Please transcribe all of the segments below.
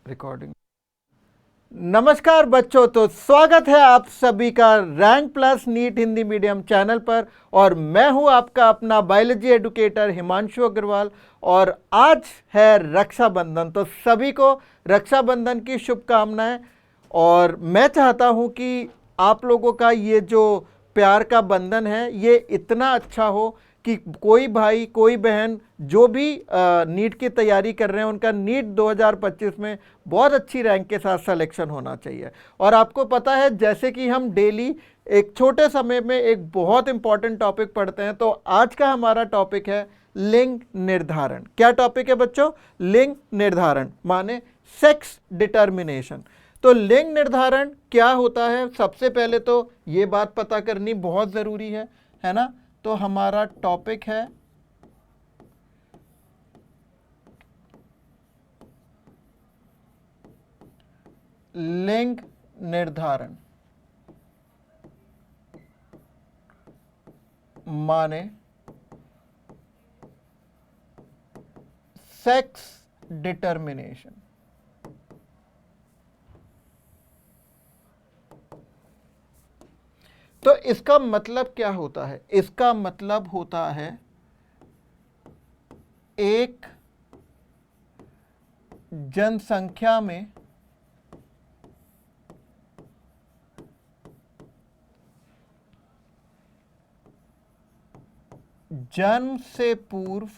Recording. नमस्कार बच्चों, तो स्वागत है आप सभी का rank plus NEET Hindi medium channel पर। और मैं हूं आपका अपना बायोलॉजी एडुकेटर हिमांशु अग्रवाल। और आज है रक्षाबंधन, तो सभी को रक्षाबंधन की शुभकामनाएं। और मैं चाहता हूं कि आप लोगों का ये जो प्यार का बंधन है ये इतना अच्छा हो कि कोई भाई कोई बहन जो भी नीट की तैयारी कर रहे हैं उनका नीट 2025 में बहुत अच्छी रैंक के साथ सिलेक्शन होना चाहिए। और आपको पता है, जैसे कि हम डेली एक छोटे समय में एक बहुत इंपॉर्टेंट टॉपिक पढ़ते हैं, तो आज का हमारा टॉपिक है लिंग निर्धारण। क्या टॉपिक है बच्चों? लिंग निर्धारण माने सेक्स डिटर्मिनेशन। तो लिंग निर्धारण क्या होता है, सबसे पहले तो ये बात पता करनी बहुत ज़रूरी है ना। तो हमारा टॉपिक है लिंग निर्धारण माने सेक्स डिटर्मिनेशन। तो इसका मतलब क्या होता है? इसका मतलब होता है एक जनसंख्या में जन्म से पूर्व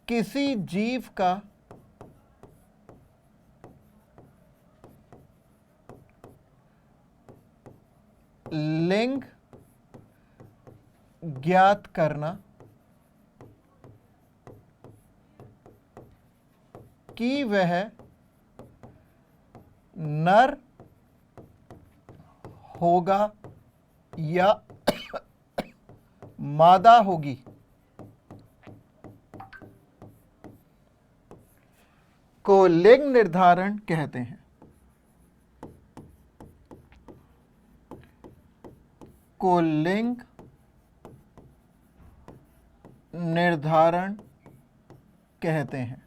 किसी जीव का लिंग ज्ञात करना कि वह नर होगा या मादा होगी को लिंग निर्धारण कहते हैं। को लिंग निर्धारण कहते हैं।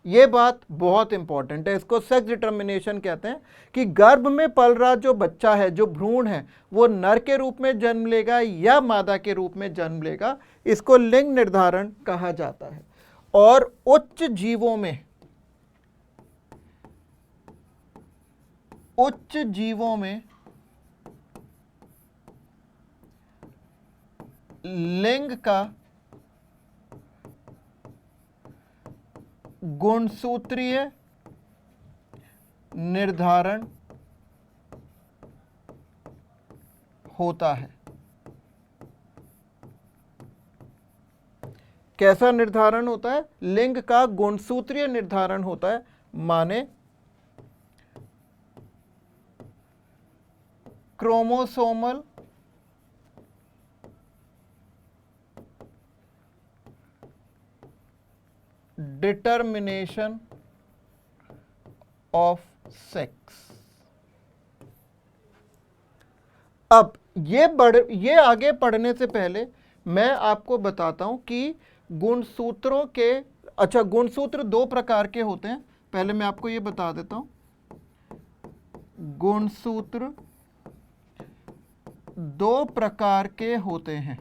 ये बात बहुत इंपॉर्टेंट है, इसको सेक्स डिटर्मिनेशन कहते हैं कि गर्भ में पल रहा जो बच्चा है, जो भ्रूण है, वो नर के रूप में जन्म लेगा या मादा के रूप में जन्म लेगा, इसको लिंग निर्धारण कहा जाता है। और उच्च जीवों में लिंग का गुणसूत्रीय निर्धारण होता है। कैसा निर्धारण होता है? लिंग का गुणसूत्रीय निर्धारण होता है, माने क्रोमोसोमल डिटर्मिनेशन ऑफ सेक्स। अब ये आगे पढ़ने से पहले मैं आपको बताता हूं कि गुणसूत्रों के गुणसूत्र दो प्रकार के होते हैं। पहले मैं आपको ये बता देता हूं, गुणसूत्र दो प्रकार के होते हैं।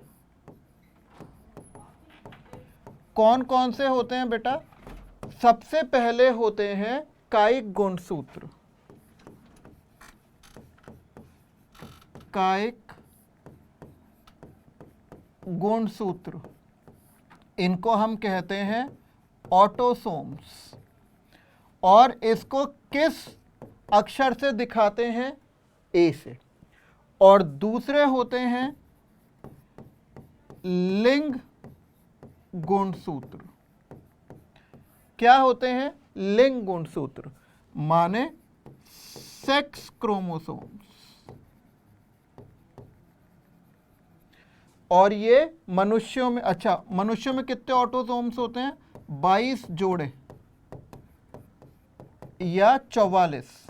कौन कौन से होते हैं बेटा? सबसे पहले होते हैं कायिक गुणसूत्र। कायिक गुणसूत्र, इनको हम कहते हैं ऑटोसोम्स। और इसको किस अक्षर से दिखाते हैं? ए से। और दूसरे होते हैं लिंग गुणसूत्र। क्या होते हैं? लिंग गुणसूत्र माने सेक्स क्रोमोसोम्स। और ये मनुष्यों में मनुष्यों में कितने ऑटोसोम्स होते हैं? 22 जोड़े या 44।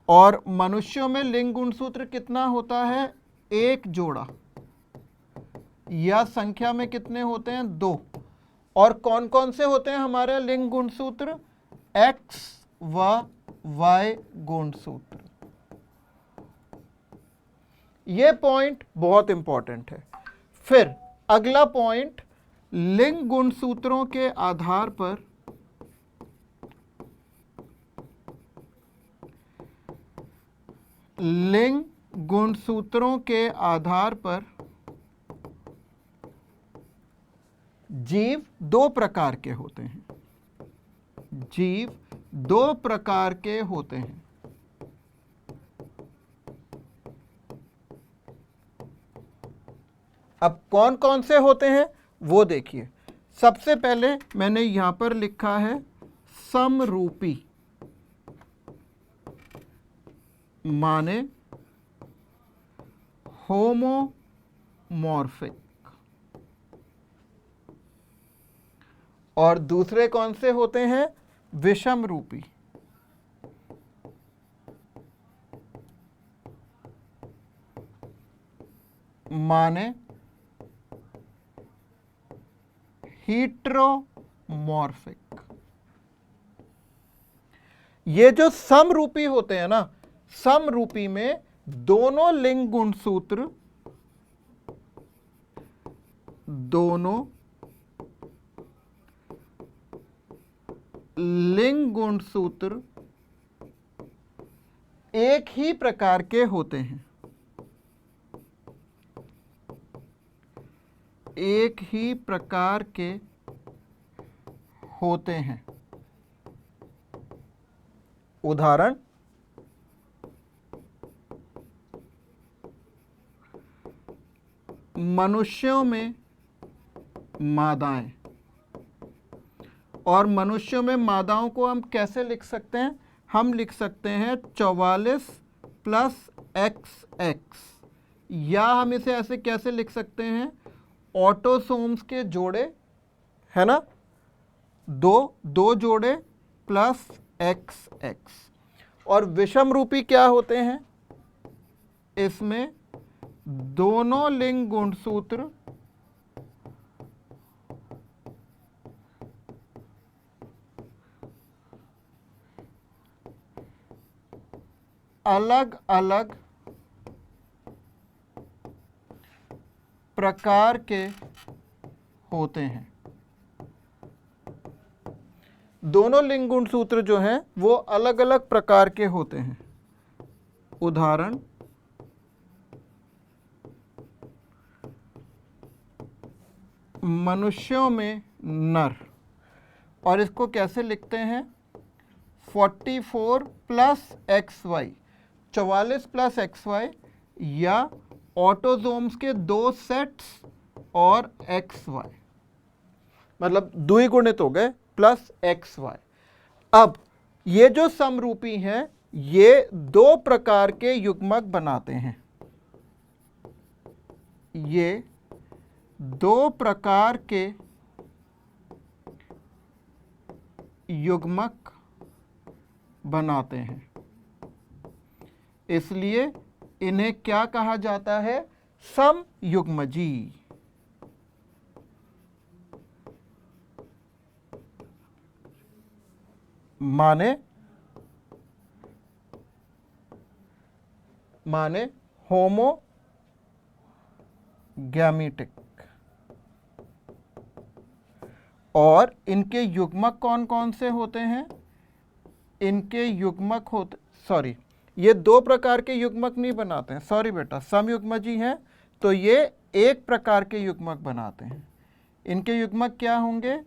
और मनुष्यों में लिंग गुणसूत्र कितना होता है? 1 जोड़ा। या संख्या में कितने होते हैं? 2। और कौन कौन से होते हैं हमारे लिंग गुणसूत्र? x व y गुणसूत्र। ये पॉइंट बहुत इंपॉर्टेंट है। फिर अगला पॉइंट, लिंग गुणसूत्रों के आधार पर लिंग गुणसूत्रों के आधार पर जीव 2 प्रकार के होते हैं। जीव 2 प्रकार के होते हैं। अब कौन कौन से होते हैं वो देखिए। सबसे पहले मैंने यहां पर लिखा है समरूपी, माने होमोमॉर्फिक। और दूसरे कौन से होते हैं? विषम रूपी, माने हीट्रोमॉर्फिक। ये जो समरूपी होते हैं ना, समरूपी में दोनों लिंग गुणसूत्र, दोनों लिंग गुणसूत्र एक ही प्रकार के होते हैं। एक ही प्रकार के होते हैं। उदाहरण, मनुष्यों में मादाएं। और मनुष्यों में मादाओं को हम कैसे लिख सकते हैं? हम लिख सकते हैं 44 + XX, या हम इसे ऐसे कैसे लिख सकते हैं? ऑटोसोम्स के जोड़े, है ना, दो जोड़े प्लस XX। और विषम रूपी क्या होते हैं? इसमें दोनों लिंग गुणसूत्र अलग अलग प्रकार के होते हैं। दोनों लिंग गुणसूत्र जो हैं वो अलग अलग प्रकार के होते हैं। उदाहरण, मनुष्यों में नर, और इसको कैसे लिखते हैं? 44 + XY, 44 + XY, या ऑटोसोम्स के 2 सेट्स और XY, मतलब द्विगुणित हो गए, प्लस XY। अब ये जो समरूपी हैं ये 2 प्रकार के युग्मक बनाते हैं। ये 2 प्रकार के युग्मक बनाते हैं, इसलिए इन्हें क्या कहा जाता है? समयुग्मजी। माने होमोगैमेटिक। और इनके युग्मक कौन कौन से होते हैं? इनके युग्मक होते, सॉरी, ये 2 प्रकार के युग्मक नहीं बनाते हैं, सॉरी बेटा, समयुग्मजी हैं तो ये एक प्रकार के युग्मक बनाते हैं। इनके युग्मक क्या होंगे?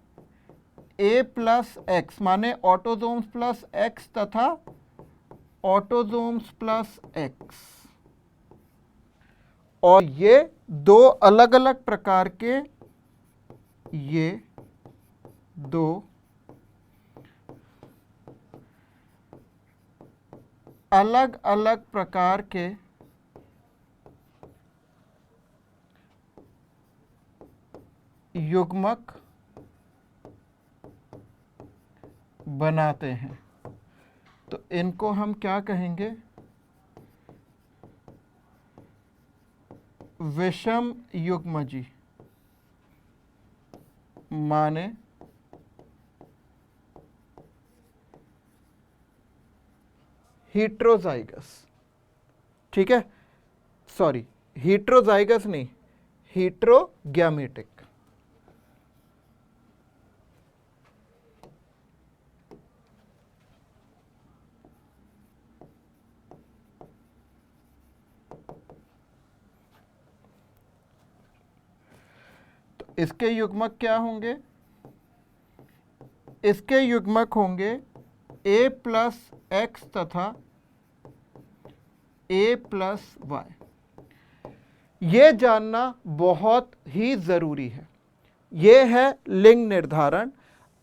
A + X, माने ऑटोसोम्स प्लस X तथा ऑटोसोम्स प्लस X। और ये 2 अलग अलग प्रकार के, ये 2 अलग अलग प्रकार के युग्मक बनाते हैं। तो इनको हम क्या कहेंगे? विषम युग्मजी। माने हीट्रोजाइगस। ठीक है, सॉरी, हीट्रोजाइगस नहीं, हीट्रोगैमेटिक। तो इसके युग्मक क्या होंगे? इसके युग्मक होंगे a प्लस एक्स तथा a प्लस वाई। ये जानना बहुत ही जरूरी है। ये है लिंग निर्धारण।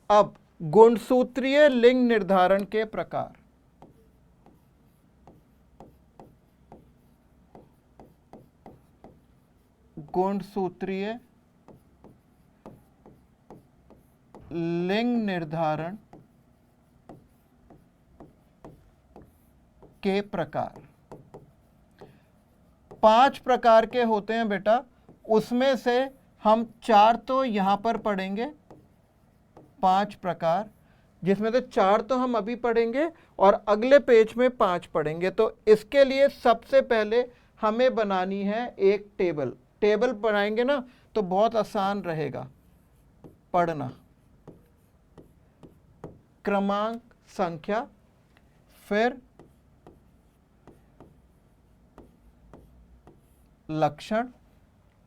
अब गुणसूत्रीय लिंग निर्धारण के प्रकार। गुणसूत्रीय लिंग निर्धारण के प्रकार 5 प्रकार के होते हैं बेटा। उसमें से हम 4 तो यहां पर पढ़ेंगे, 5 प्रकार, जिसमें से 4 तो हम अभी पढ़ेंगे और अगले पेज में 5 पढ़ेंगे। तो इसके लिए सबसे पहले हमें बनानी है एक टेबल। टेबल बनाएंगे ना तो बहुत आसान रहेगा पढ़ना। क्रमांक, संख्या, फिर लक्षण।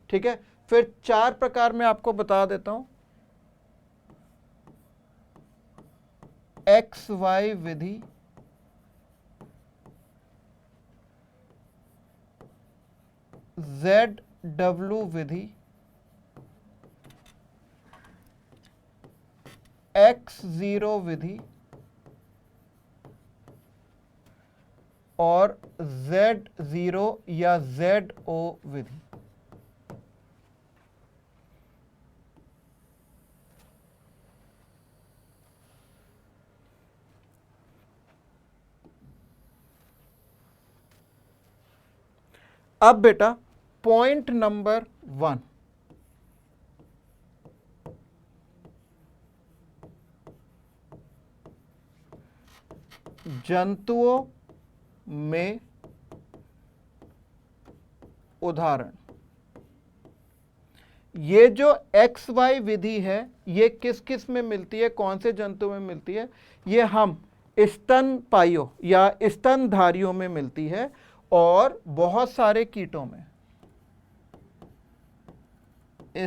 ठीक है, फिर 4 प्रकार मैं आपको बता देता हूं। एक्स वाई विधि, जेड डब्ल्यू विधि, X0 विधि और Z0 या ZO विधि। अब बेटा पॉइंट नंबर 1, जंतुओं में उदाहरण। ये जो एक्स वाई विधि है ये किस किस में मिलती है, कौन से जंतु में मिलती है? ये हम स्तनपायियों या स्तनधारियों में मिलती है और बहुत सारे कीटों में।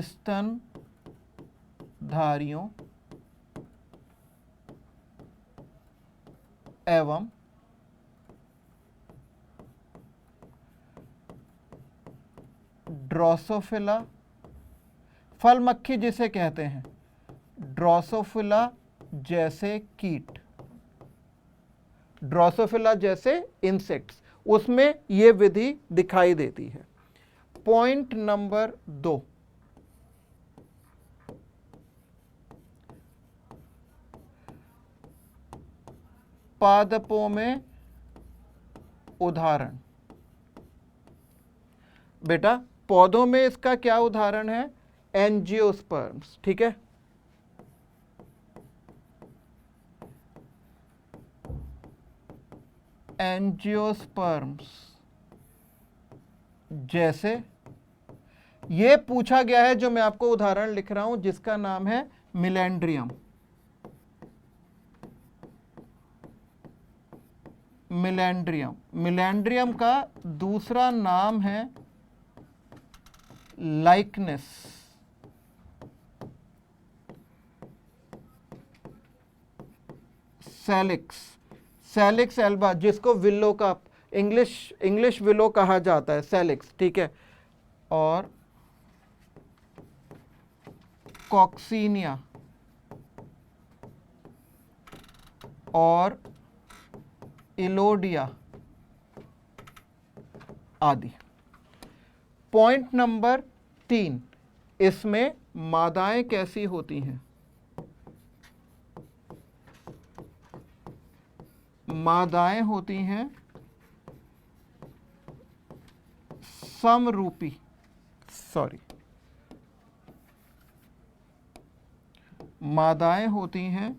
स्तनधारियों एवं ड्रोसोफिला, फल मक्खी जिसे कहते हैं, ड्रोसोफिला जैसे कीट, ड्रोसोफिला जैसे इंसेक्ट्स, उसमें यह विधि दिखाई देती है। पॉइंट नंबर 2, पादपों में उदाहरण। बेटा पौधों में इसका क्या उदाहरण है? एंजियोस्पर्म्स। ठीक है, एंजियोस्पर्म्स जैसे। ये पूछा गया है जो मैं आपको उदाहरण लिख रहा हूं जिसका नाम है मिलेंड्रियम। मिलेंड्रियम, मिलेंड्रियम का दूसरा नाम है लाइकनेस। सैलिक्स, सैलिक्स एल्बा जिसको विलो का इंग्लिश विलो कहा जाता है, सैलिक्स। ठीक है, और कॉक्सीनिया और इलोडिया आदि। पॉइंट नंबर 3, इसमें मादाएं कैसी होती हैं? मादाएं होती हैं समरूपी, मादाएं होती हैं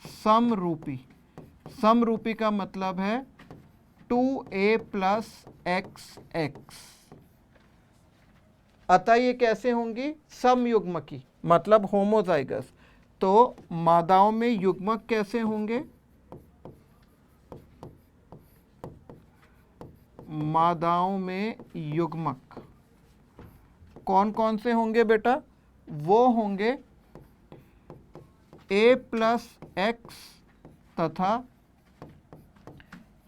समरूपी। समरूपी का मतलब है 2a प्लस एक्स एक्स। अतः ये कैसे होंगी? समयुग्मकी, मतलब होमोजाइगस। तो मादाओं में युग्मक कैसे होंगे? मादाओं में युग्मक कौन कौन से होंगे बेटा? वो होंगे a प्लस एक्स तथा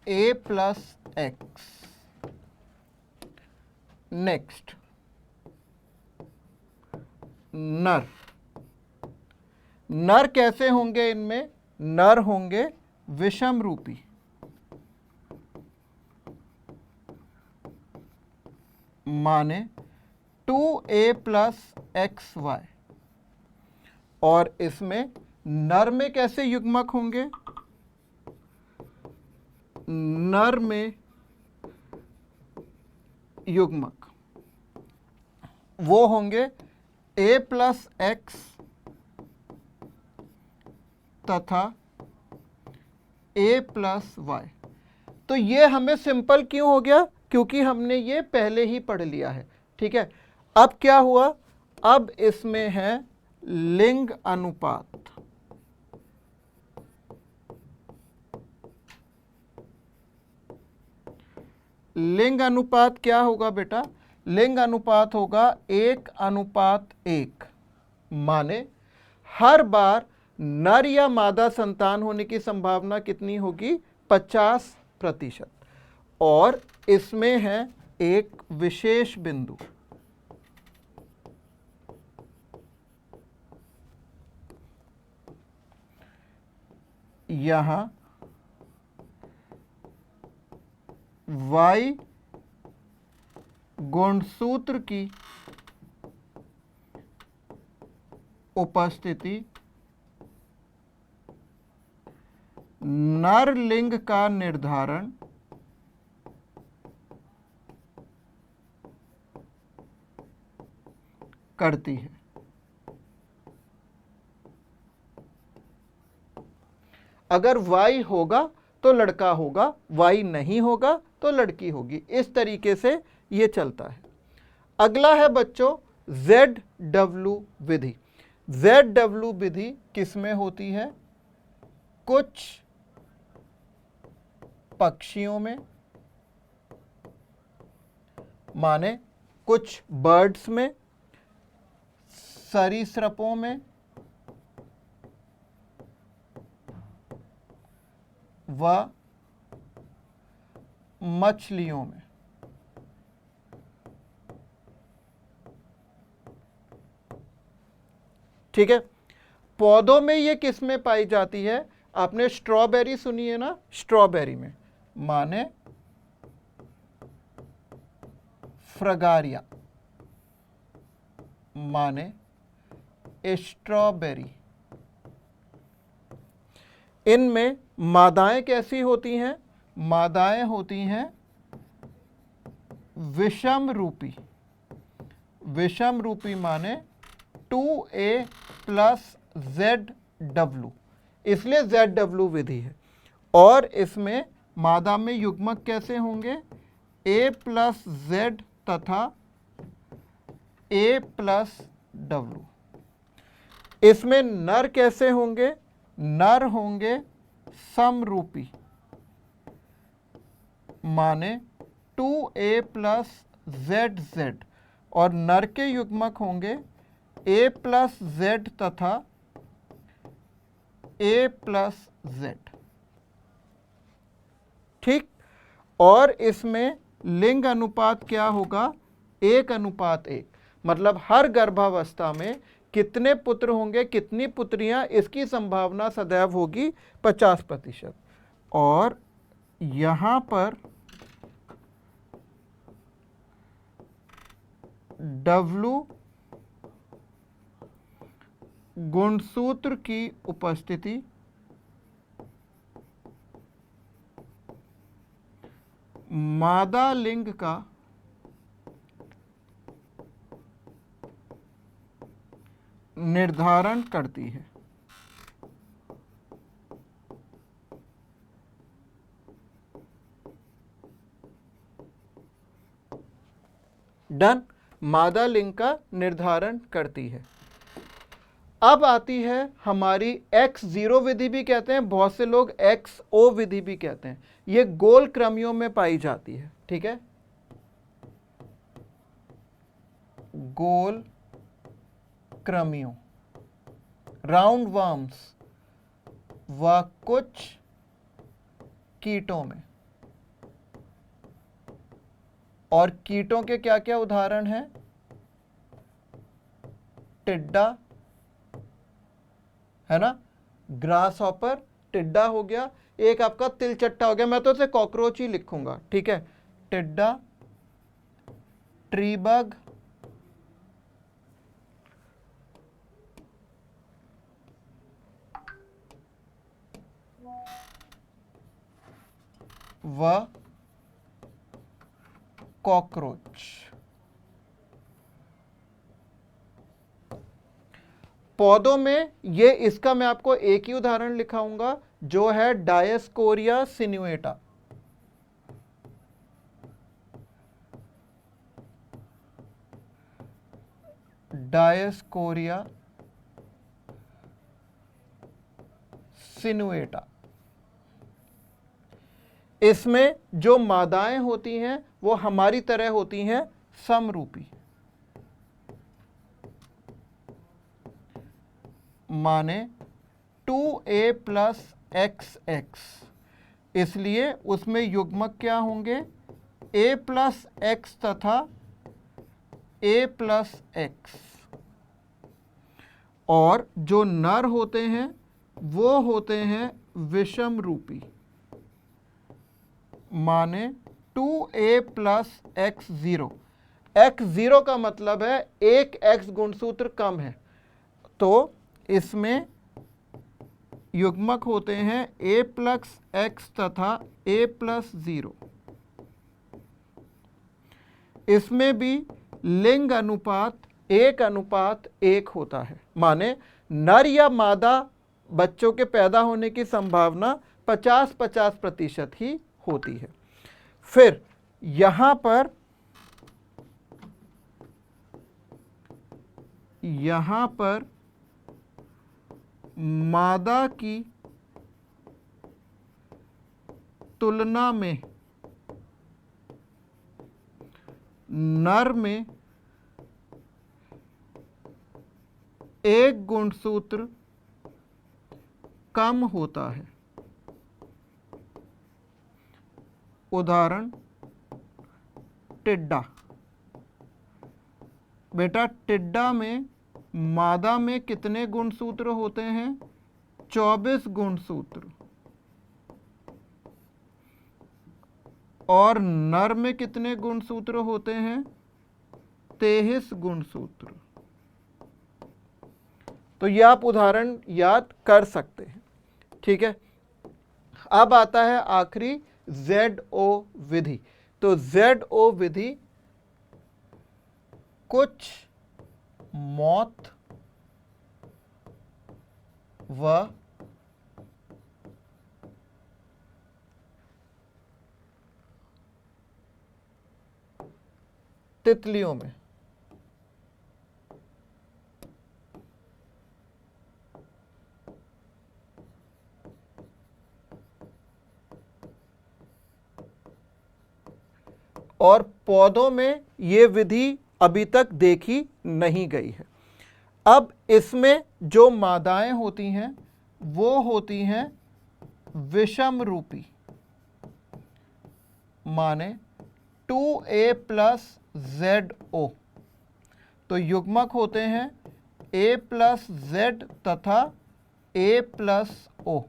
a प्लस एक्स। नेक्स्ट, नर। नर कैसे होंगे? इनमें नर होंगे विषम रूपी। माने 2a प्लस एक्स वाई। और इसमें नर में कैसे युग्मक होंगे? नर में युग्मक वो होंगे a प्लस एक्स तथा a प्लस वाई। तो ये हमें सिंपल क्यों हो गया? क्योंकि हमने ये पहले ही पढ़ लिया है। ठीक है, अब क्या हुआ? अब इसमें है लिंग अनुपात। लिंग अनुपात क्या होगा बेटा? लिंग अनुपात होगा 1:1। माने हर बार नर या मादा संतान होने की संभावना कितनी होगी? 50%। और इसमें है एक विशेष बिंदु। यहां y गुणसूत्र की उपस्थिति नर लिंग का निर्धारण करती है। अगर y होगा तो लड़का होगा, y नहीं होगा तो लड़की होगी। इस तरीके से ये चलता है। अगला है बच्चों ZW विधि। ZW विधि किसमें होती है? कुछ पक्षियों में, माने कुछ बर्ड्स में, सरीसृपों में व मछलियों में। ठीक है, पौधों में ये किस में पाई जाती है? आपने स्ट्रॉबेरी सुनी है ना? स्ट्रॉबेरी में, माने फ्रगारिया, माने स्ट्रॉबेरी। इनमें मादाएं कैसी होती हैं? मादाएं होती हैं विषम रूपी। विषम रूपी माने 2a प्लस ZW, इसलिए ZW विधि है। और इसमें मादा में युग्मक कैसे होंगे? a प्लस Z तथा a प्लस W। इसमें नर कैसे होंगे? नर होंगे समरूपी, माने 2a प्लस ZZ। और नर के युग्मक होंगे a प्लस Z तथा a प्लस Z। ठीक, और इसमें लिंग अनुपात क्या होगा? 1:1। मतलब हर गर्भावस्था में कितने पुत्र होंगे, कितनी पुत्रियां, इसकी संभावना सदैव होगी 50%। और यहां पर W गुणसूत्र की उपस्थिति मादा लिंग का निर्धारण करती है। डन, मादा लिंग का निर्धारण करती है। अब आती है हमारी X0 विधि भी कहते हैं, बहुत से लोग XO विधि भी कहते हैं। ये गोल क्रमियों में पाई जाती है, ठीक है, गोल क्रमियों, राउंड वर्म्स व कुछ कीटों में। और कीटों के क्या क्या उदाहरण हैं? टिड्डा, है ना, ग्रास हॉपर, टिड्डा हो गया, एक आपका तिलचट्टा हो गया, मैं तो इसे कॉकरोच ही लिखूंगा, ठीक है, टिड्डा, ट्री बग, व कॉकरोच। पौधों में ये, इसका मैं आपको एक ही उदाहरण लिखाऊंगा जो है डायस्कोरिया सिनुएटा। डायस्कोरिया सिनुएटा। इसमें जो मादाएं होती हैं वो हमारी तरह होती हैं समरूपी, माने 2a + XX, इसलिए उसमें युग्मक क्या होंगे? a + x तथा a + x। और जो नर होते हैं वो होते हैं विषम रूपी, माने 2a + x0। x0 का मतलब है एक x गुणसूत्र कम है, तो इसमें युग्मक होते हैं a + x तथा a + 0। इसमें भी लिंग अनुपात 1:1 होता है, माने नर या मादा बच्चों के पैदा होने की संभावना 50-50% ही होती है। फिर यहां पर मादा की तुलना में नर में एक गुणसूत्र कम होता है। उदाहरण टिड्डा। बेटा टिड्डा में मादा में कितने गुणसूत्र होते हैं? 24 गुणसूत्र। और नर में कितने गुणसूत्र होते हैं? 23 गुणसूत्र। तो ये आप उदाहरण याद कर सकते हैं, ठीक है। अब आता है आखिरी ZO विधि। तो ZO विधि कुछ मौत व तितलियों में। और पौधों में ये विधि अभी तक देखी नहीं गई है। अब इसमें जो मादाएं होती हैं वो होती हैं विषम रूपी, माने 2a + ZO। तो युग्मक होते हैं a + Z तथा a + O।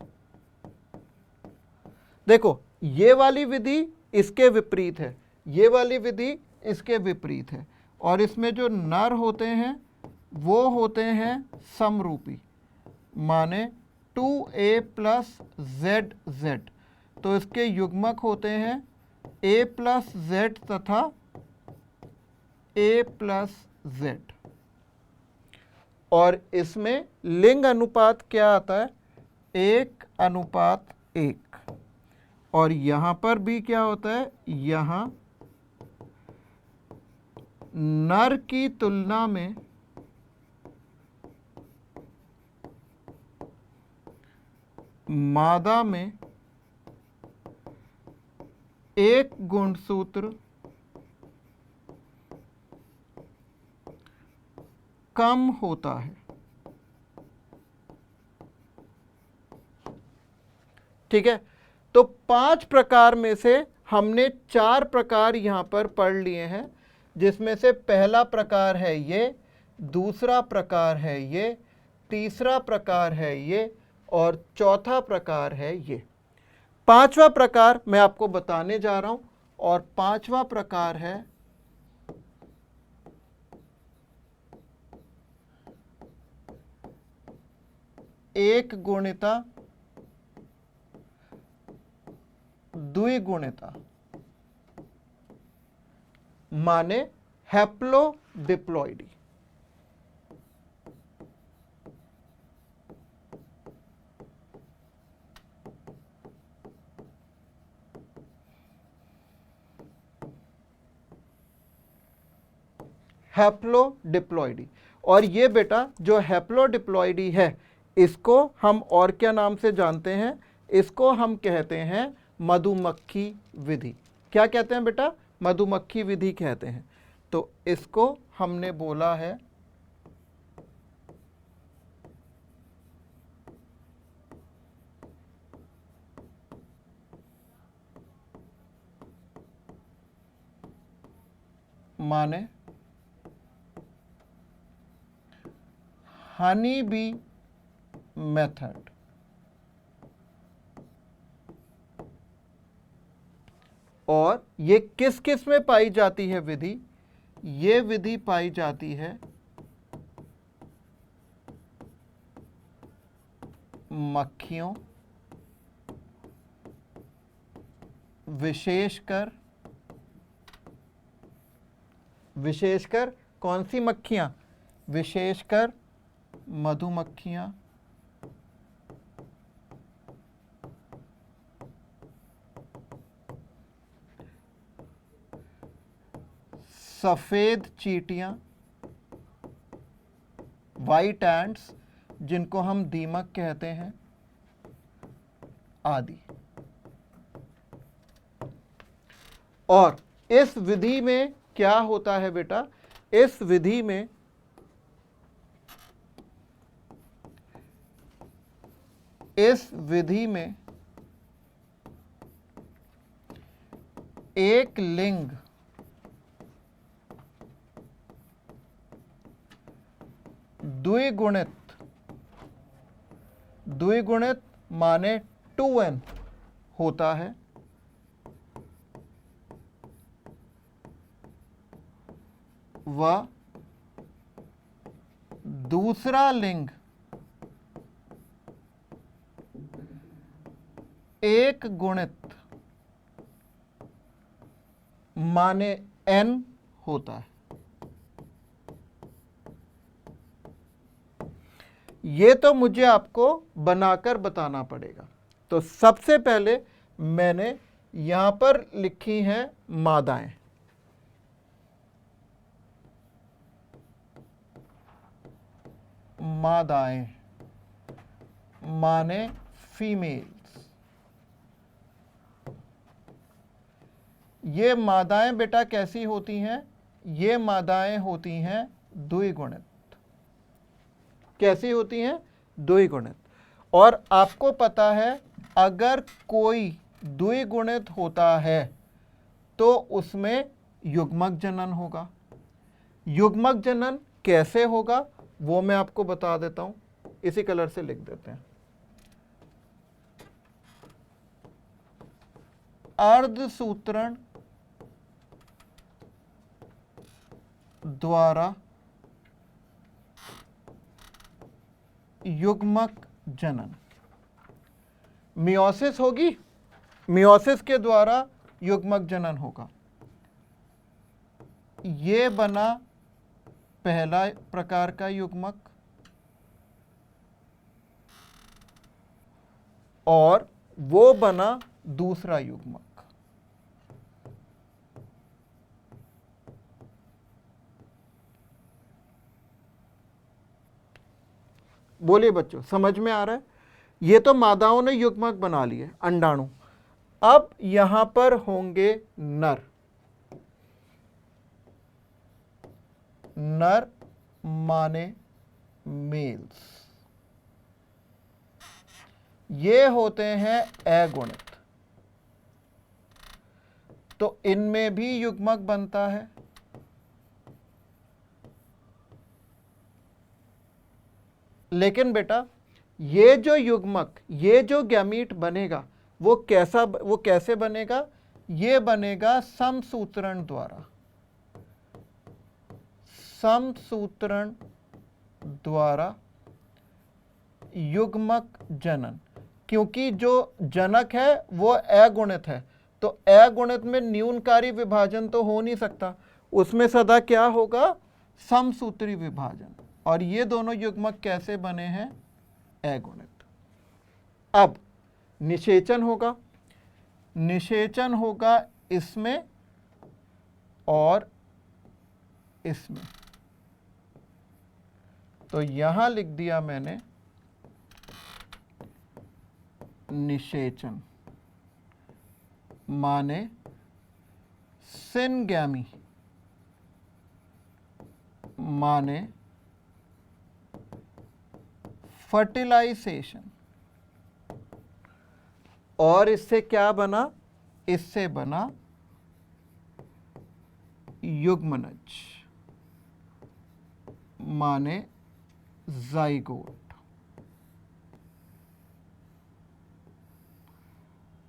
देखो ये वाली विधि इसके विपरीत है, ये वाली विधि इसके विपरीत है। और इसमें जो नर होते हैं वो होते हैं समरूपी, माने 2a + ZZ। तो इसके युग्मक होते हैं a + Z तथा a + Z। और इसमें लिंग अनुपात क्या आता है? 1:1। और यहां पर भी क्या होता है? यहां नर की तुलना में मादा में एक गुणसूत्र कम होता है। ठीक है, तो 5 प्रकार में से हमने 4 प्रकार यहां पर पढ़ लिए हैं, जिसमें से पहला प्रकार है ये, दूसरा प्रकार है ये, तीसरा प्रकार है ये और चौथा प्रकार है ये। 5वां प्रकार मैं आपको बताने जा रहा हूं, और 5वां प्रकार है एक गुणिता द्विगुणिता, माने हैप्लोडिप्लॉइडी। हैप्लोडिप्लॉइडी। और ये बेटा जो हैप्लोडिप्लॉइडी है, इसको हम और क्या नाम से जानते हैं? इसको हम कहते हैं मधुमक्खी विधि। क्या कहते हैं बेटा? मधुमक्खी विधि कहते हैं। तो इसको हमने बोला है माने हनी बी मेथड। और ये किस किस में पाई जाती है विधि? ये विधि पाई जाती है मक्खियों, विशेषकर कौन सी मक्खियां? विशेषकर मधुमक्खियां, सफेद चींटियां, वाइट एंट्स जिनको हम दीमक कहते हैं, आदि। और इस विधि में क्या होता है बेटा? इस विधि में एक लिंग द्विगुणित माने 2n होता है, व दूसरा लिंग एक गुणित माने n होता है। ये तो मुझे आपको बनाकर बताना पड़ेगा। तो सबसे पहले मैंने यहां पर लिखी हैं मादाएं। मादाएं माने फीमेल्स। ये मादाएं बेटा कैसी होती हैं? ये मादाएं होती हैं द्विगुणित। कैसी होती हैं? द्विगुणित। और आपको पता है, अगर कोई द्विगुणित होता है तो उसमें युग्मक जनन होगा। युग्मक जनन कैसे होगा वो मैं आपको बता देता हूं, इसी कलर से लिख देते हैं। अर्धसूत्रण द्वारा युग्मक जनन। मियोसिस होगी, मियोसिस के द्वारा युग्मक जनन होगा। ये बना पहला प्रकार का युग्मक। और वो बना दूसरा युग्मक। बोलिए बच्चों, समझ में आ रहा है? ये तो मादाओं ने युग्मक बना लिए, अंडाणु। अब यहां पर होंगे नर। नर माने मेल्स, ये होते हैं अगुणित। तो इनमें भी युग्मक बनता है। लेकिन बेटा ये जो युग्मक, ये जो गैमीट बनेगा वो कैसे बनेगा? ये बनेगा समसूत्रण द्वारा। समसूत्रण द्वारा युग्मक जनन। क्योंकि जो जनक है वो अगुणित है, तो अगुणित में न्यूनकारी विभाजन तो हो नहीं सकता, उसमें सदा क्या होगा? समसूत्री विभाजन। और ये दोनों युग्मक कैसे बने हैं? अगुणित। अब निषेचन होगा। निषेचन होगा इसमें और इसमें। तो यहां लिख दिया मैंने निषेचन माने सिनगैमी माने फर्टिलाइजेशन। और इससे क्या बना? इससे बना युग्मनज माने जाइगोट।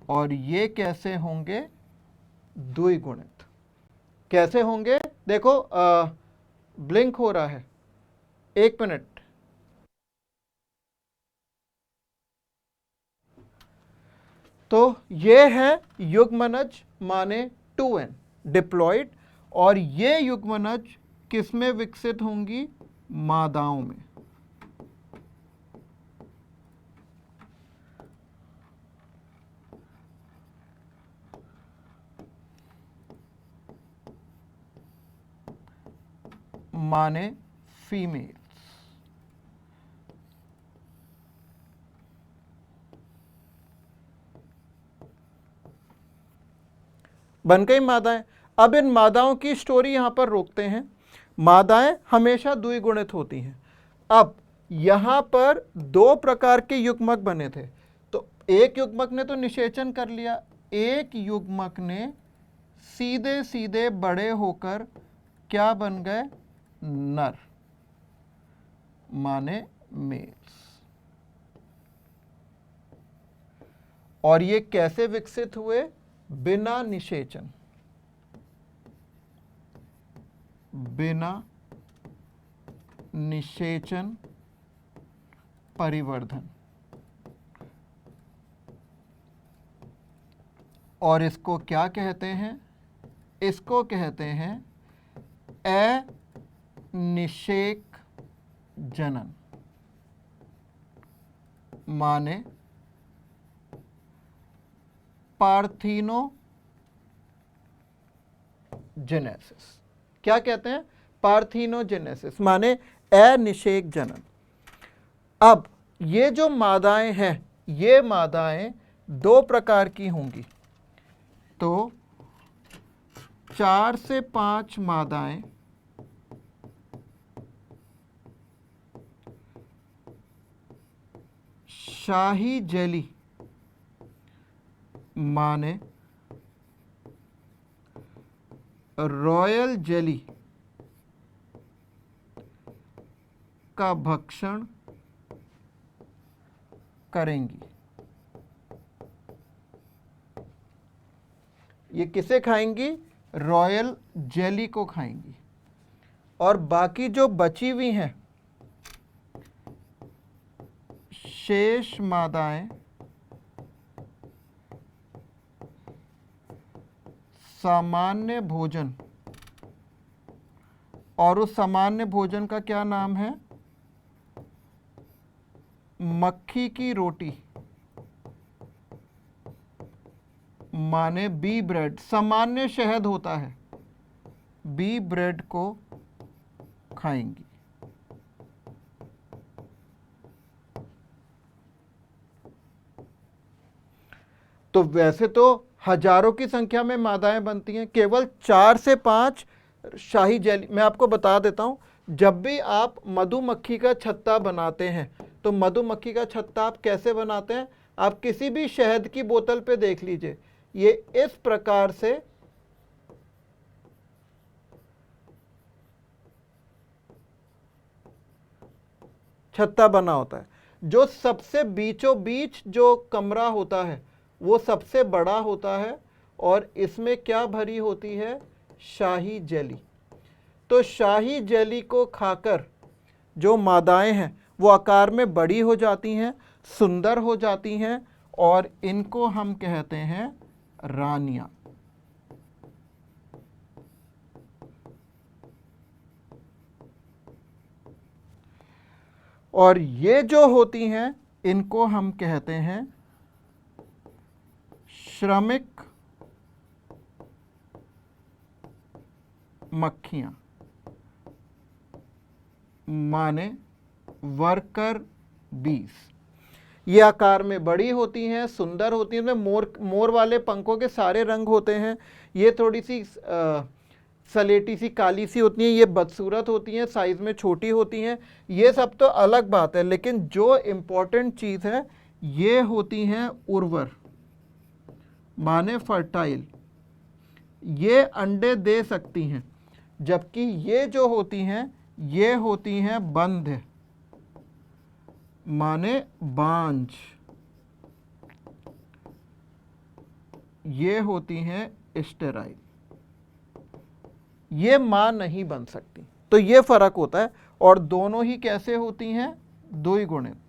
और ये कैसे होंगे? द्विगुणित। कैसे होंगे? देखो ब्लिंक हो रहा है, 1 मिनट। तो ये है युग्मनज माने 2n डिप्लॉयड। और ये युग्मनज किसमें विकसित होंगी? मादाओं में। माने फीमेल्स। बन गई मादाएं। अब इन मादाओं की स्टोरी यहां पर रोकते हैं। मादाएं हमेशा द्विगुणित होती हैं। अब यहां पर 2 प्रकार के युग्मक बने थे। तो एक युग्मक ने तो निषेचन कर लिया, एक युग्मक ने सीधे सीधे बड़े होकर क्या बन गए? नर माने मेल्स। और ये कैसे विकसित हुए? बिना निषेचन। बिना निषेचन परिवर्धन। और इसको क्या कहते हैं? इसको कहते हैं अनिषेक जनन माने पार्थिनोजेनेसिस। क्या कहते हैं? पार्थिनोजेनेसिस माने अनिषेक जनन। अब ये जो मादाएं हैं, ये मादाएं 2 प्रकार की होंगी। तो 4 से 5 मादाएं शाही जेली माने रॉयल जेली का भक्षण करेंगी। ये किसे खाएंगी? रॉयल जेली को खाएंगी। और बाकी जो बची हुई हैं शेष मादाएं सामान्य भोजन, और उस सामान्य भोजन का क्या नाम है? मक्खी की रोटी माने बी ब्रेड, सामान्य शहद होता है, बी ब्रेड को खाएंगी। तो वैसे तो हजारों की संख्या में मादाएं बनती हैं, केवल 4 से 5 शाही जेली। मैं आपको बता देता हूं, जब भी आप मधुमक्खी का छत्ता बनाते हैं तो मधुमक्खी का छत्ता आप कैसे बनाते हैं, आप किसी भी शहद की बोतल पे देख लीजिए, ये इस प्रकार से छत्ता बना होता है। जो सबसे बीचों बीच जो कमरा होता है वो सबसे बड़ा होता है और इसमें क्या भरी होती है, शाही जेली। तो शाही जेली को खाकर जो मादाएं हैं वो आकार में बड़ी हो जाती हैं, सुंदर हो जाती हैं और इनको हम कहते हैं रानियां। और ये जो होती हैं इनको हम कहते हैं श्रमिक मक्खियां, माने वर्कर बीज। ये आकार में बड़ी होती हैं, सुंदर होती हैं, मोर वाले पंखों के सारे रंग होते हैं। ये थोड़ी सी सलेटी सी काली सी होती हैं, ये बदसूरत होती हैं, साइज में छोटी होती हैं। ये सब तो अलग बात है, लेकिन जो इम्पोर्टेंट चीज़ है ये होती हैं उर्वर, माने फर्टाइल। ये अंडे दे सकती हैं, जबकि ये जो होती हैं ये होती हैं बंध, माने बांझ। ये होती हैं स्टेराइल, ये मां नहीं बन सकती। तो ये फर्क होता है। और दोनों ही कैसे होती हैं, द्विगुणित।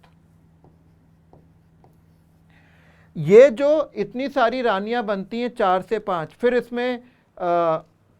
ये जो इतनी सारी रानियां बनती हैं 4 से 5, फिर इसमें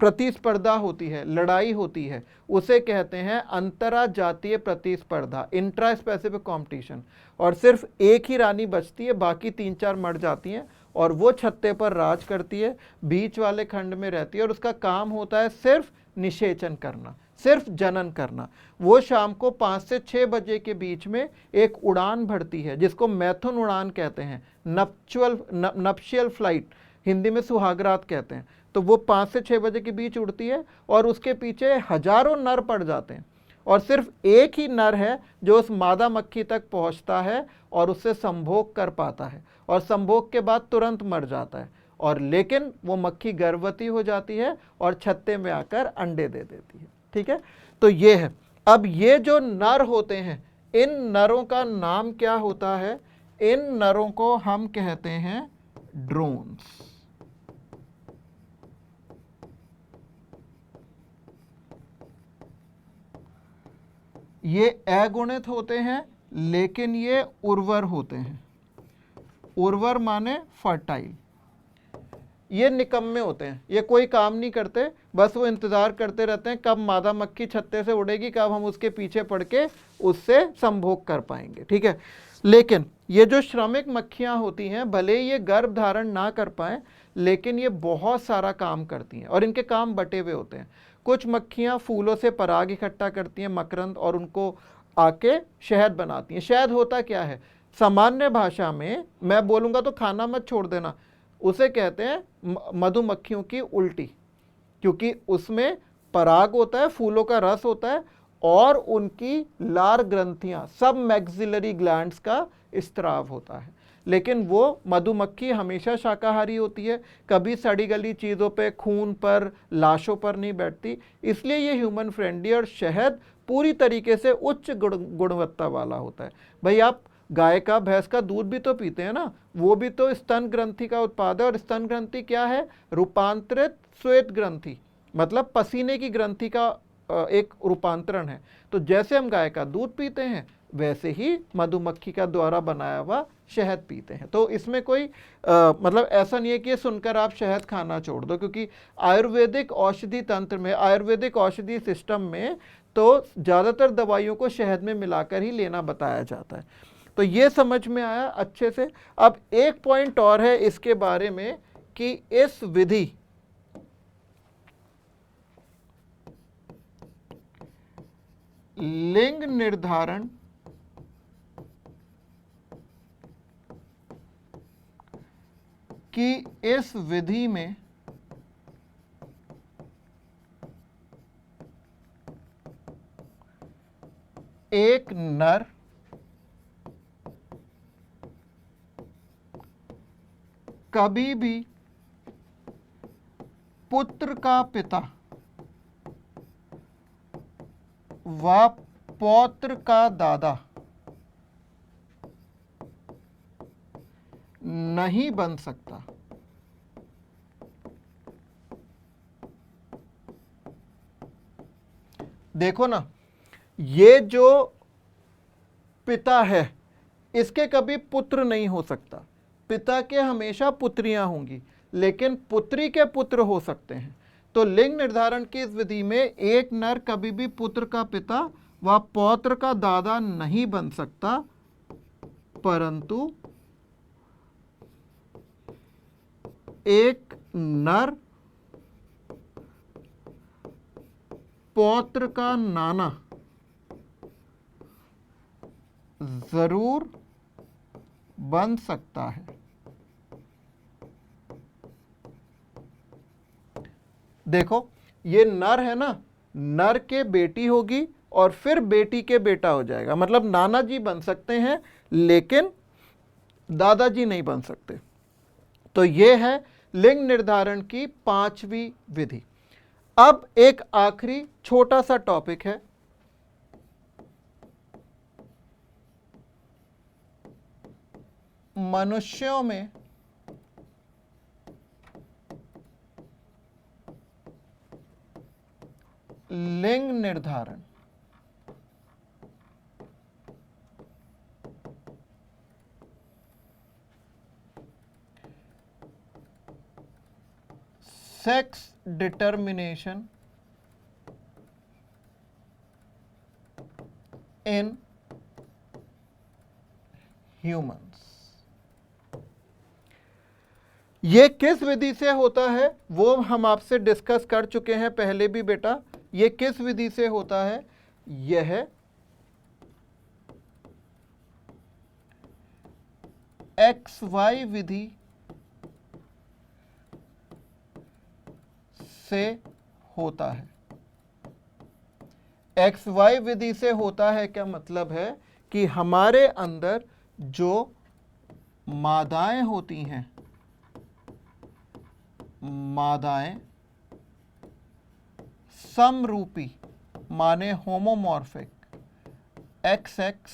प्रतिस्पर्धा होती है, लड़ाई होती है, उसे कहते हैं अंतरजातीय प्रतिस्पर्धा, इंट्रा स्पेसिफिक कंपटीशन। और सिर्फ एक ही रानी बचती है, बाकी 3-4 मर जाती हैं और वो छत्ते पर राज करती है, बीच वाले खंड में रहती है और उसका काम होता है सिर्फ निषेचन करना, सिर्फ जनन करना। वो शाम को 5 से 6 बजे के बीच में एक उड़ान भरती है जिसको मैथुन उड़ान कहते हैं, नप्शियल फ्लाइट, हिंदी में सुहागरात कहते हैं। तो वो 5 से 6 बजे के बीच उड़ती है और उसके पीछे हजारों नर पड़ जाते हैं और सिर्फ एक ही नर है जो उस मादा मक्खी तक पहुंचता है और उससे संभोग कर पाता है और संभोग के बाद तुरंत मर जाता है। और लेकिन वो मक्खी गर्भवती हो जाती है और छत्ते में आकर अंडे दे देती है। ठीक है, तो ये है। अब ये जो नर होते हैं, इन नरों का नाम क्या होता है, इन नरों को हम कहते हैं ड्रोन्स। ये अगुणित होते हैं लेकिन ये उर्वर होते हैं। उर्वर माने फर्टाइल। ये निकम्मे होते हैं, ये कोई काम नहीं करते, बस वो इंतज़ार करते रहते हैं कब मादा मक्खी छत्ते से उड़ेगी, कब हम उसके पीछे पड़ के उससे संभोग कर पाएंगे। ठीक है, लेकिन ये जो श्रमिक मक्खियाँ होती हैं, भले ये गर्भ धारण ना कर पाएँ लेकिन ये बहुत सारा काम करती हैं और इनके काम बटे हुए होते हैं। कुछ मक्खियाँ फूलों से पराग इकट्ठा करती हैं, मकरंद, और उनको आके शहद बनाती हैं। शहद होता क्या है, सामान्य भाषा में मैं बोलूँगा तो खाना मत छोड़ देना, उसे कहते हैं मधुमक्खियों की उल्टी, क्योंकि उसमें पराग होता है, फूलों का रस होता है और उनकी लार ग्रंथियां, सब मैक्सिलरी ग्लैंड्स का स्त्राव होता है। लेकिन वो मधुमक्खी हमेशा शाकाहारी होती है, कभी सड़ी गली चीज़ों पे, खून पर, लाशों पर नहीं बैठती, इसलिए ये ह्यूमन फ्रेंडली और शहद पूरी तरीके से उच्च गुणवत्ता वाला होता है। भाई आप गाय का, भैंस का दूध भी तो पीते हैं ना, वो भी तो स्तन ग्रंथि का उत्पाद है। और स्तन ग्रंथि क्या है, रूपांतरित श्वेत ग्रंथि, मतलब पसीने की ग्रंथि का एक रूपांतरण है। तो जैसे हम गाय का दूध पीते हैं वैसे ही मधुमक्खी का द्वारा बनाया हुआ शहद पीते हैं। तो इसमें कोई मतलब ऐसा नहीं है कि ये सुनकर आप शहद खाना छोड़ दो, क्योंकि आयुर्वेदिक औषधि तंत्र में, आयुर्वेदिक औषधि सिस्टम में तो ज़्यादातर दवाइयों को शहद में मिलाकर ही लेना बताया जाता है। तो ये समझ में आया अच्छे से। अब एक पॉइंट और है इसके बारे में कि इस विधि लिंग निर्धारण कि इस विधि में एक नर कभी भी पुत्र का पिता व पौत्र का दादा नहीं बन सकता। देखो ना, ये जो पिता है इसके कभी पुत्र नहीं हो सकता, पिता के हमेशा पुत्रियां होंगी, लेकिन पुत्री के पुत्र हो सकते हैं। तो लिंग निर्धारण की इस विधि में एक नर कभी भी पुत्र का पिता व पौत्र का दादा नहीं बन सकता, परंतु एक नर पौत्र का नाना जरूर बन सकता है। देखो, ये नर है ना, नर के बेटी होगी और फिर बेटी के बेटा हो जाएगा, मतलब नाना जी बन सकते हैं लेकिन दादाजी नहीं बन सकते। तो ये है लिंग निर्धारण की 5वीं विधि। अब एक आखिरी छोटा सा टॉपिक है, मनुष्यों में लिंग निर्धारण। Sex determination in humans. ये किस विधि से होता है वो हम आपसे डिस्कस कर चुके हैं पहले भी बेटा। ये किस विधि से होता है? यह XY विधि से होता है। XY विधि से होता है क्या मतलब है कि हमारे अंदर जो मादाएं होती हैं, मादाएं समरूपी माने होमोमॉर्फिक XX,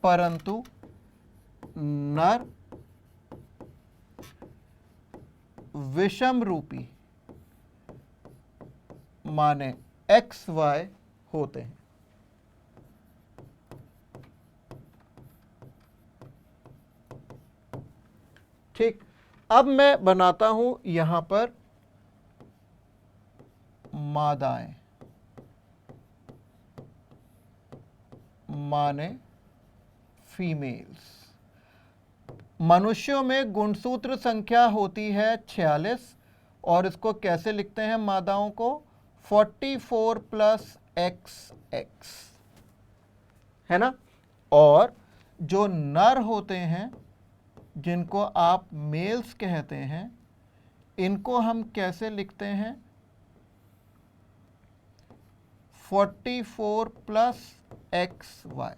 परंतु नर विषम रूपी माने XY होते हैं। ठीक, अब मैं बनाता हूं यहां पर मादाएं माने फीमेल्स। मनुष्यों में गुणसूत्र संख्या होती है 46 और इसको कैसे लिखते हैं मादाओं को? 44 प्लस XX, है ना। और जो नर होते हैं जिनको आप मेल्स कहते हैं, इनको हम कैसे लिखते हैं? 44 प्लस XY।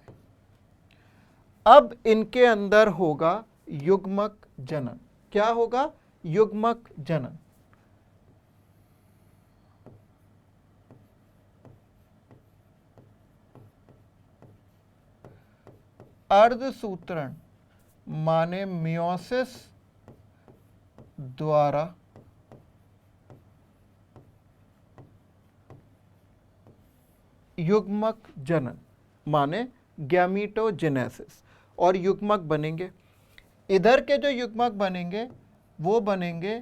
अब इनके अंदर होगा युग्मक जनन। क्या होगा? युग्मक जनन। अर्धसूत्रण माने मियोसिस द्वारा युग्मक जनन माने गैमीटोजेनेसिस, और युग्मक बनेंगे। इधर के जो युग्मक बनेंगे वो बनेंगे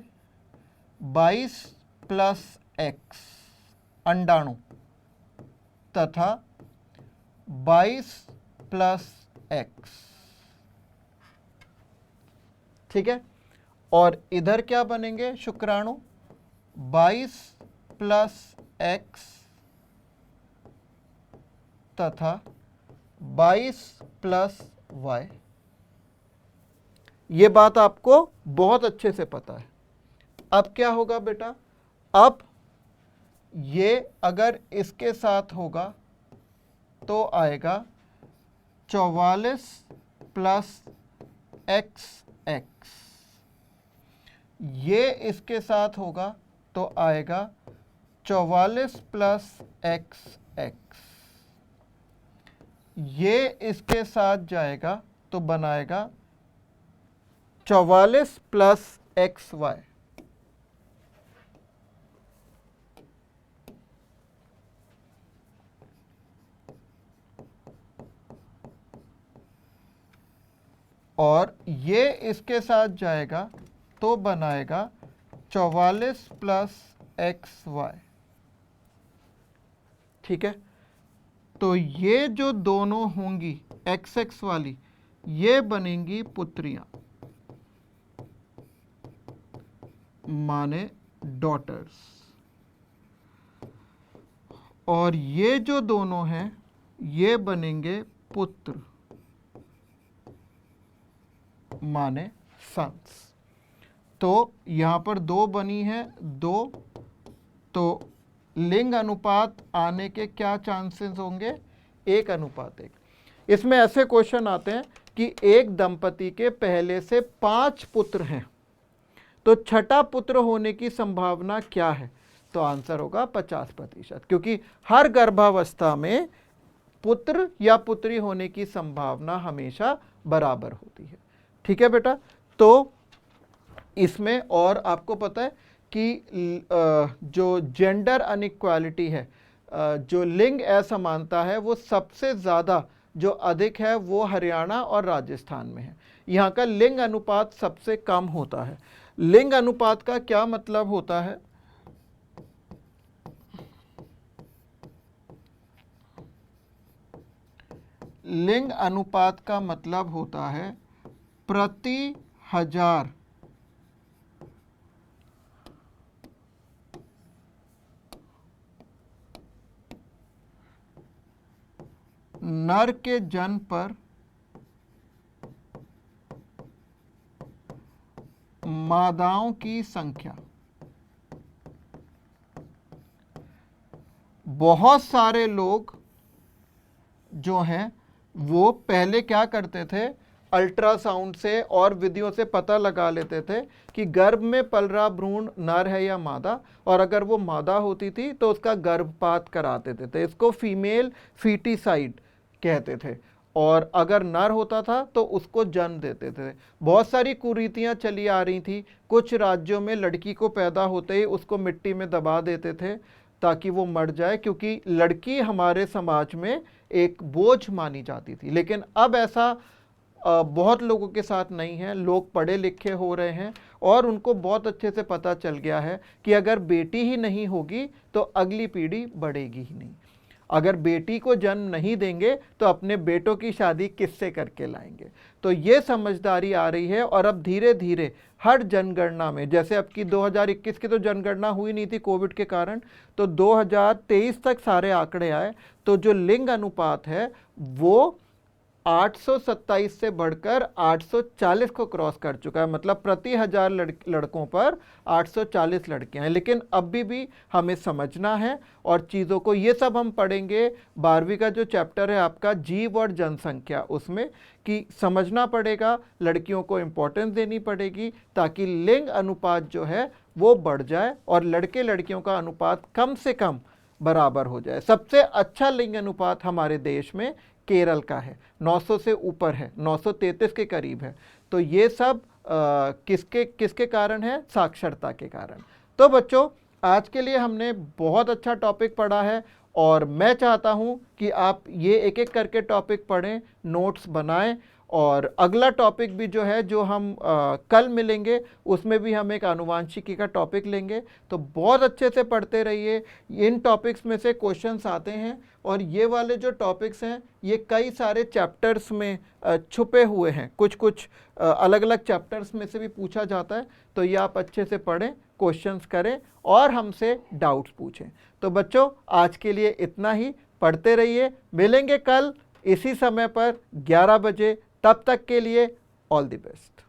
22 प्लस X अंडाणु तथा 22 प्लस X ठीक है। और इधर क्या बनेंगे शुक्राणु, 22 प्लस एक्स तथा 22 प्लस वाई। ये बात आपको बहुत अच्छे से पता है। अब क्या होगा बेटा, अब ये अगर इसके साथ होगा तो आएगा 44 प्लस एक्स एक्स, ये इसके साथ होगा तो आएगा 44 प्लस एक्स एक्स, ये इसके साथ जाएगा तो बनाएगा 44 प्लस एक्स वाई। और ये इसके साथ जाएगा तो बनाएगा 44 प्लस एक्स वाई। ठीक है, तो ये जो दोनों होंगी एक्स एक्स वाली, ये बनेंगी पुत्रियां, माने डॉटर्स। और ये जो दोनों हैं ये बनेंगे पुत्र, माने सन्स। तो यहां पर दो बनी है, दो, तो लिंग अनुपात आने के क्या चांसेस होंगे, 1:1। इसमें ऐसे क्वेश्चन आते हैं कि एक दंपति के पहले से 5 पुत्र हैं तो छठा पुत्र होने की संभावना क्या है, तो आंसर होगा 50%, क्योंकि हर गर्भावस्था में पुत्र या पुत्री होने की संभावना हमेशा बराबर होती है। ठीक है बेटा, तो इसमें और आपको पता है कि जो जेंडर अनइक्वालिटी है, जो लिंग असमानता है, वो सबसे ज़्यादा जो अधिक है वो हरियाणा और राजस्थान में है। यहाँ का लिंग अनुपात सबसे कम होता है। लिंग अनुपात का क्या मतलब होता है, लिंग अनुपात का मतलब होता है प्रति 1000 नर के जन्म पर मादाओं की संख्या। बहुत सारे लोग जो हैं वो पहले क्या करते थे, अल्ट्रासाउंड से और विधियों से पता लगा लेते थे कि गर्भ में पल रहा भ्रूण नर है या मादा, और अगर वो मादा होती थी तो उसका गर्भपात करा देते थे। इसको फीमेल फीटिसाइड कहते थे। और अगर नर होता था तो उसको जन्म देते थे। बहुत सारी कुरीतियां चली आ रही थी। कुछ राज्यों में लड़की को पैदा होते ही उसको मिट्टी में दबा देते थे ताकि वो मर जाए, क्योंकि लड़की हमारे समाज में एक बोझ मानी जाती थी। लेकिन अब ऐसा बहुत लोगों के साथ नहीं है। लोग पढ़े लिखे हो रहे हैं और उनको बहुत अच्छे से पता चल गया है कि अगर बेटी ही नहीं होगी तो अगली पीढ़ी बढ़ेगी ही नहीं। अगर बेटी को जन्म नहीं देंगे तो अपने बेटों की शादी किससे करके लाएंगे। तो ये समझदारी आ रही है। और अब धीरे धीरे हर जनगणना में, जैसे अब की 2021 की तो जनगणना हुई नहीं थी कोविड के कारण, तो 2023 तक सारे आंकड़े आए तो जो लिंग अनुपात है वो 827 से बढ़कर 840 को क्रॉस कर चुका है। मतलब प्रति 1000 लड़कों पर 840 लड़कियां हैं। लेकिन अभी भी हमें समझना है और चीज़ों को, ये सब हम पढ़ेंगे 12वीं का जो चैप्टर है आपका जीव और जनसंख्या, उसमें कि समझना पड़ेगा, लड़कियों को इम्पोर्टेंस देनी पड़ेगी ताकि लिंग अनुपात जो है वो बढ़ जाए और लड़के लड़कियों का अनुपात कम से कम बराबर हो जाए। सबसे अच्छा लिंग अनुपात हमारे देश में केरल का है, 900 से ऊपर है, 933 के करीब है। तो ये सब किसके कारण है, साक्षरता के कारण। तो बच्चों, आज के लिए हमने बहुत अच्छा टॉपिक पढ़ा है और मैं चाहता हूं कि आप ये एक एक करके टॉपिक पढ़ें, नोट्स बनाएं और अगला टॉपिक भी जो है जो हम कल मिलेंगे उसमें भी हम एक आनुवांशिकी का टॉपिक लेंगे। तो बहुत अच्छे से पढ़ते रहिए, इन टॉपिक्स में से क्वेश्चंस आते हैं और ये वाले जो टॉपिक्स हैं ये कई सारे चैप्टर्स में छुपे हुए हैं, कुछ कुछ अलग अलग चैप्टर्स में से भी पूछा जाता है। तो ये आप अच्छे से पढ़ें, क्वेश्चंस करें और हमसे डाउट्स पूछें। तो बच्चों आज के लिए इतना ही, पढ़ते रहिए, मिलेंगे कल इसी समय पर 11 बजे। तब तक के लिए ऑल द बेस्ट।